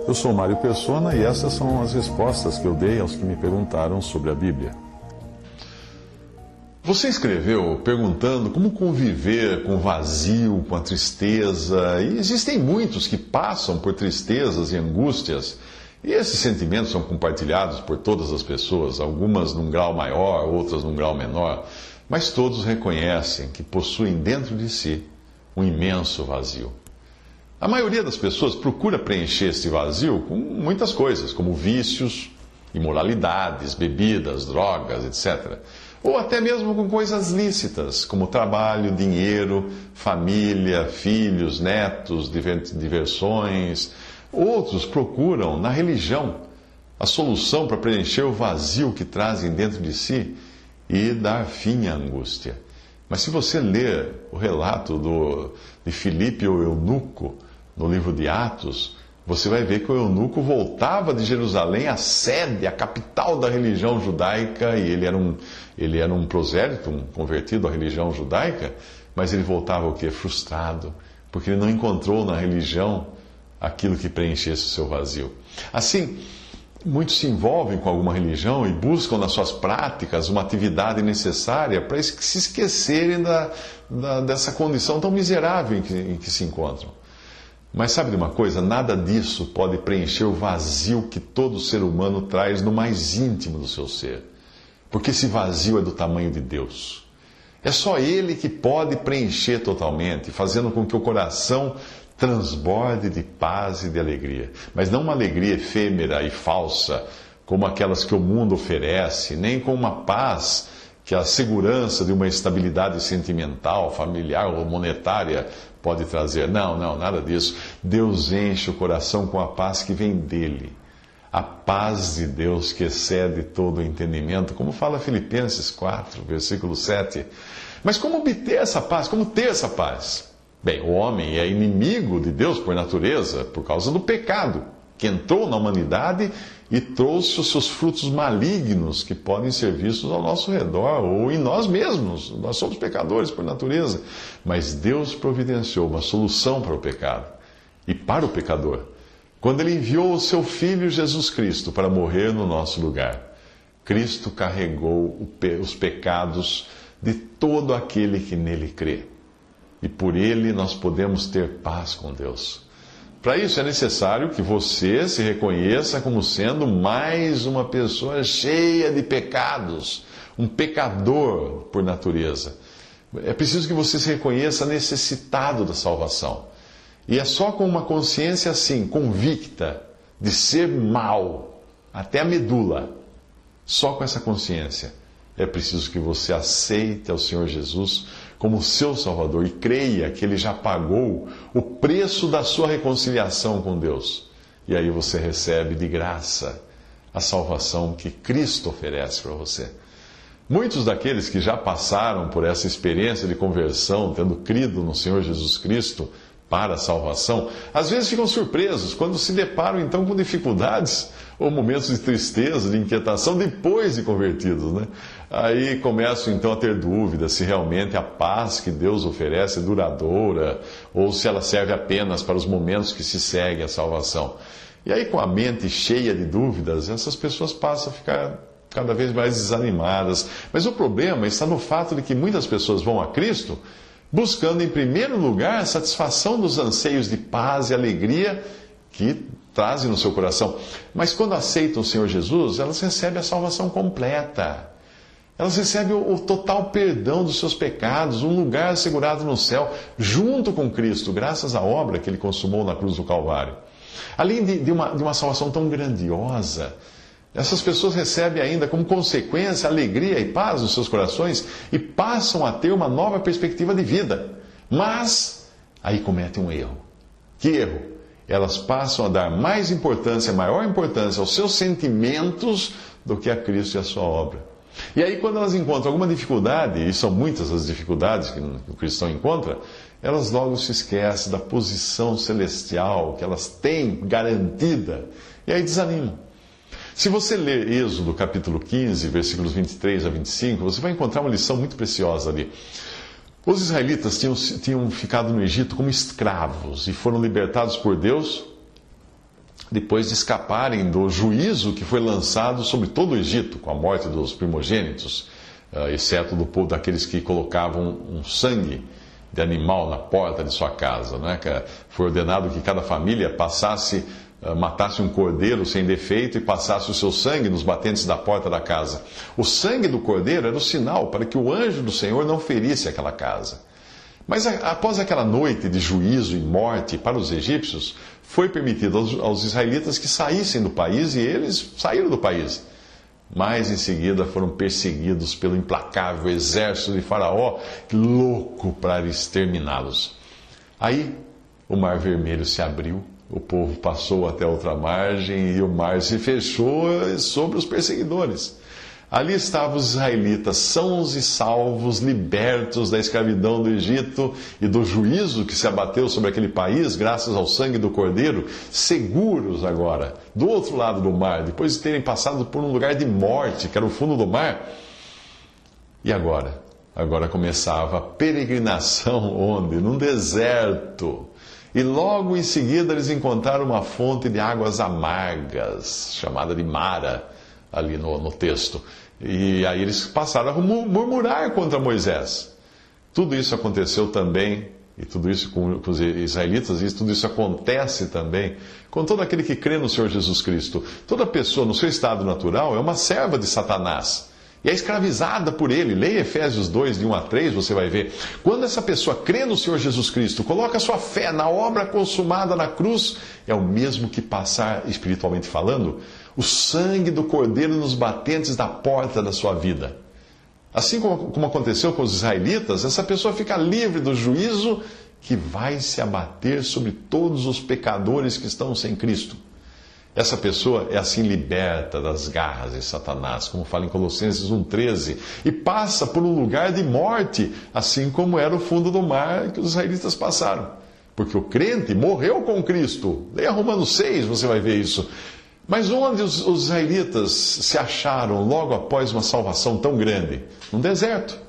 Eu sou Mário Persona e essas são as respostas que eu dei aos que me perguntaram sobre a Bíblia. Você escreveu perguntando como conviver com o vazio, com a tristeza, e existem muitos que passam por tristezas e angústias, e esses sentimentos são compartilhados por todas as pessoas, algumas num grau maior, outras num grau menor, mas todos reconhecem que possuem dentro de si um imenso vazio. A maioria das pessoas procura preencher este vazio com muitas coisas, como vícios, imoralidades, bebidas, drogas, etc. Ou até mesmo com coisas lícitas, como trabalho, dinheiro, família, filhos, netos, diversões. Outros procuram na religião a solução para preencher o vazio que trazem dentro de si e dar fim à angústia. Mas se você ler o relato de Filipe, o eunuco, no livro de Atos, você vai ver que o eunuco voltava de Jerusalém, a sede, a capital da religião judaica, e ele era um prosélito, um convertido à religião judaica, mas ele voltava o quê? Frustrado, porque ele não encontrou na religião aquilo que preenchesse o seu vazio. Assim, muitos se envolvem com alguma religião e buscam nas suas práticas uma atividade necessária para se esquecerem dessa condição tão miserável em que se encontram. Mas sabe de uma coisa? Nada disso pode preencher o vazio que todo ser humano traz no mais íntimo do seu ser. Porque esse vazio é do tamanho de Deus. É só Ele que pode preencher totalmente, fazendo com que o coração transborde de paz e de alegria. Mas não uma alegria efêmera e falsa, como aquelas que o mundo oferece, nem com uma paz que a segurança de uma estabilidade sentimental, familiar ou monetária pode trazer. Não, nada disso. Deus enche o coração com a paz que vem dele. A paz de Deus que excede todo o entendimento, como fala Filipenses 4, versículo 7. Mas como obter essa paz? Como ter essa paz? Bem, o homem é inimigo de Deus por natureza, por causa do pecado, que entrou na humanidade e trouxe os seus frutos malignos que podem ser vistos ao nosso redor ou em nós mesmos. Nós somos pecadores por natureza. Mas Deus providenciou uma solução para o pecado e para o pecador, quando Ele enviou o Seu Filho Jesus Cristo para morrer no nosso lugar. Cristo carregou os pecados de todo aquele que nele crê. E por Ele nós podemos ter paz com Deus. Para isso é necessário que você se reconheça como sendo mais uma pessoa cheia de pecados, um pecador por natureza. É preciso que você se reconheça necessitado da salvação. E é só com uma consciência assim, convicta de ser mal, até a medula, só com essa consciência, é preciso que você aceite ao Senhor Jesus como seu Salvador e creia que Ele já pagou o preço da sua reconciliação com Deus. E aí você recebe de graça a salvação que Cristo oferece para você. Muitos daqueles que já passaram por essa experiência de conversão, tendo crido no Senhor Jesus Cristo para a salvação, às vezes ficam surpresos quando se deparam então com dificuldades ou momentos de tristeza, de inquietação depois de convertidos, né? Aí começam então a ter dúvidas se realmente a paz que Deus oferece é duradoura ou se ela serve apenas para os momentos que se segue a salvação. E aí, com a mente cheia de dúvidas, essas pessoas passam a ficar cada vez mais desanimadas. Mas o problema está no fato de que muitas pessoas vão a Cristo buscando, em primeiro lugar, a satisfação dos anseios de paz e alegria que trazem no seu coração. Mas quando aceitam o Senhor Jesus, elas recebem a salvação completa. Elas recebem o total perdão dos seus pecados, um lugar assegurado no céu, junto com Cristo, graças à obra que Ele consumou na cruz do Calvário. Além de uma salvação tão grandiosa, essas pessoas recebem ainda como consequência alegria e paz nos seus corações e passam a ter uma nova perspectiva de vida. Mas aí cometem um erro. Que erro? Elas passam a dar mais importância, maior importância aos seus sentimentos do que a Cristo e a sua obra. E aí, quando elas encontram alguma dificuldade, e são muitas as dificuldades que o cristão encontra, elas logo se esquecem da posição celestial que elas têm garantida, e aí desanimam. Se você ler Êxodo capítulo 15, versículos 23 a 25, você vai encontrar uma lição muito preciosa ali. Os israelitas tinham ficado no Egito como escravos e foram libertados por Deus depois de escaparem do juízo que foi lançado sobre todo o Egito, com a morte dos primogênitos, exceto do povo daqueles que colocavam um sangue de animal na porta de sua casa. Né? Foi ordenado que cada família matasse um cordeiro sem defeito e passasse o seu sangue nos batentes da porta da casa. O sangue do cordeiro era o sinal para que o anjo do Senhor não ferisse aquela casa. Mas após aquela noite de juízo e morte para os egípcios, foi permitido aos israelitas que saíssem do país e eles saíram do país. Mas em seguida foram perseguidos pelo implacável exército de Faraó, louco para exterminá-los. Aí o Mar Vermelho se abriu. O povo passou até outra margem e o mar se fechou sobre os perseguidores. Ali estavam os israelitas, sãos e salvos, libertos da escravidão do Egito e do juízo que se abateu sobre aquele país, graças ao sangue do Cordeiro, seguros agora, do outro lado do mar, depois de terem passado por um lugar de morte, que era o fundo do mar. E agora? Agora começava a peregrinação onde? Num deserto. E logo em seguida eles encontraram uma fonte de águas amargas, chamada de Mara, ali no texto. E aí eles passaram a murmurar contra Moisés. Tudo isso aconteceu também, e tudo isso com os israelitas, e tudo isso acontece também com todo aquele que crê no Senhor Jesus Cristo. Toda pessoa no seu estado natural é uma serva de Satanás. E é escravizada por ele. Leia Efésios 2, de 1 a 3, você vai ver. Quando essa pessoa crê no Senhor Jesus Cristo, coloca sua fé na obra consumada na cruz, é o mesmo que passar, espiritualmente falando, o sangue do Cordeiro nos batentes da porta da sua vida. Assim como aconteceu com os israelitas, essa pessoa fica livre do juízo que vai se abater sobre todos os pecadores que estão sem Cristo. Essa pessoa é assim liberta das garras de Satanás, como fala em Colossenses 1,13, e passa por um lugar de morte, assim como era o fundo do mar que os israelitas passaram. Porque o crente morreu com Cristo. Leia Romanos 6, você vai ver isso. Mas onde os israelitas se acharam logo após uma salvação tão grande? No deserto.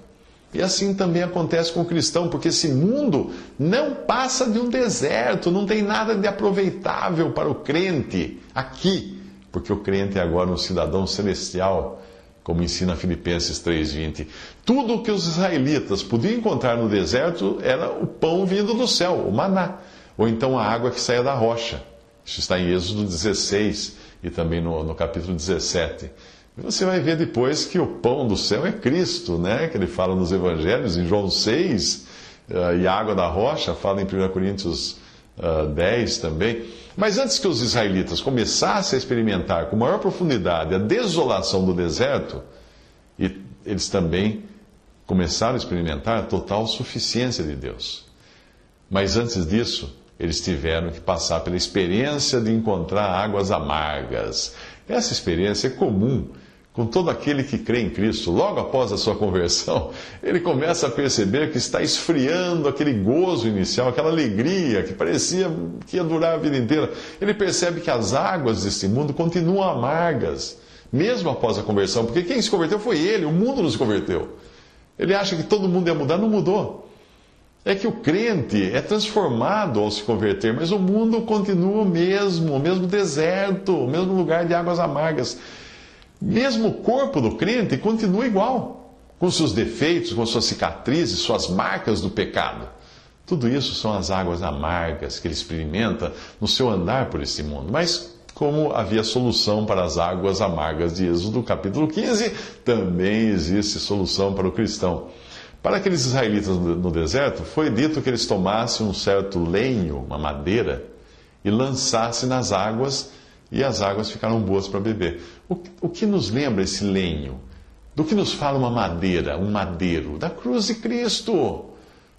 E assim também acontece com o cristão, porque esse mundo não passa de um deserto, não tem nada de aproveitável para o crente aqui, porque o crente é agora um cidadão celestial, como ensina Filipenses 3,20. Tudo o que os israelitas podiam encontrar no deserto era o pão vindo do céu, o maná, ou então a água que saía da rocha. Isso está em Êxodo 16 e também no capítulo 17. Você vai ver depois que o pão do céu é Cristo, né? Que ele fala nos Evangelhos, em João 6, e a água da rocha, fala em 1 Coríntios 10 também. Mas antes que os israelitas começassem a experimentar com maior profundidade a desolação do deserto, eles também começaram a experimentar a total suficiência de Deus. Mas antes disso, eles tiveram que passar pela experiência de encontrar águas amargas. Essa experiência é comum com todo aquele que crê em Cristo. Logo após a sua conversão, ele começa a perceber que está esfriando aquele gozo inicial, aquela alegria que parecia que ia durar a vida inteira. Ele percebe que as águas deste mundo continuam amargas, mesmo após a conversão, porque quem se converteu foi ele, o mundo não se converteu. Ele acha que todo mundo ia mudar, não mudou. É que o crente é transformado ao se converter, mas o mundo continua o mesmo deserto, o mesmo lugar de águas amargas. Mesmo o corpo do crente continua igual, com seus defeitos, com suas cicatrizes, suas marcas do pecado. Tudo isso são as águas amargas que ele experimenta no seu andar por este mundo. Mas, como havia solução para as águas amargas de Êxodo capítulo 15, também existe solução para o cristão. Para aqueles israelitas no deserto, foi dito que eles tomassem um certo lenho, uma madeira, e lançassem nas águas, e as águas ficaram boas para beber. O que nos lembra esse lenho? Do que nos fala uma madeira, um madeiro? Da cruz de Cristo.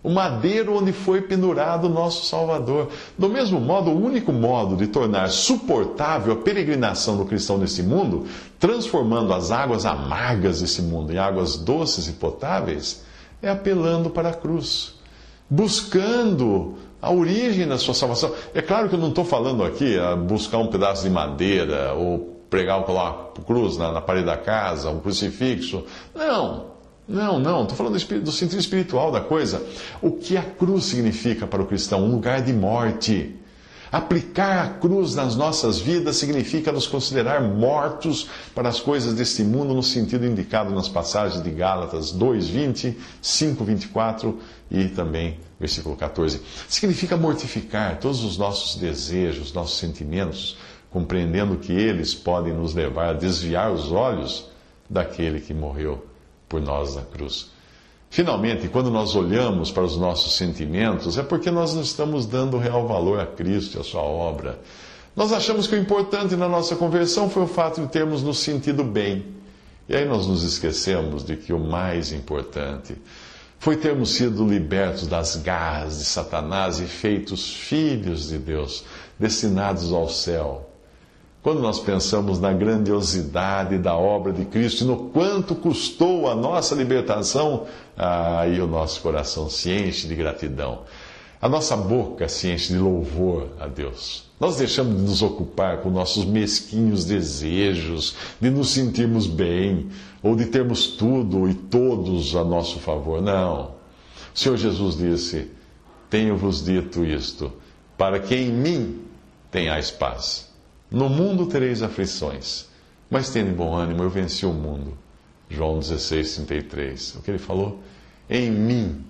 O madeiro onde foi pendurado o nosso Salvador. Do mesmo modo, o único modo de tornar suportável a peregrinação do cristão nesse mundo, transformando as águas amargas desse mundo em águas doces e potáveis, é apelando para a cruz, buscando a origem da sua salvação. É claro que eu não estou falando aqui a buscar um pedaço de madeira ou pregar uma cruz na parede da casa, um crucifixo. Não, Não, estou falando do sentido espiritual da coisa. O que a cruz significa para o cristão? Um lugar de morte. Aplicar a cruz nas nossas vidas significa nos considerar mortos para as coisas deste mundo, no sentido indicado nas passagens de Gálatas 2:20, 5:24 e também versículo 14. Significa mortificar todos os nossos desejos, nossos sentimentos, compreendendo que eles podem nos levar a desviar os olhos daquele que morreu por nós na cruz. Finalmente, quando nós olhamos para os nossos sentimentos, é porque nós não estamos dando real valor a Cristo e a sua obra. Nós achamos que o importante na nossa conversão foi o fato de termos nos sentido bem. E aí nós nos esquecemos de que o mais importante foi termos sido libertos das garras de Satanás e feitos filhos de Deus, destinados ao céu. Quando nós pensamos na grandiosidade da obra de Cristo e no quanto custou a nossa libertação, aí o nosso coração se enche de gratidão. A nossa boca se enche de louvor a Deus. Nós deixamos de nos ocupar com nossos mesquinhos desejos, de nos sentirmos bem, ou de termos tudo e todos a nosso favor. Não. O Senhor Jesus disse: tenho-vos dito isto, para que em mim tenhais paz. No mundo tereis aflições, mas tende bom ânimo, eu venci o mundo. João 16:33. O que ele falou? Em mim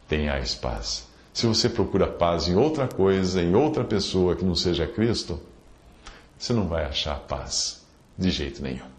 tenhais paz. Se você procura paz em outra coisa, em outra pessoa que não seja Cristo, você não vai achar paz de jeito nenhum.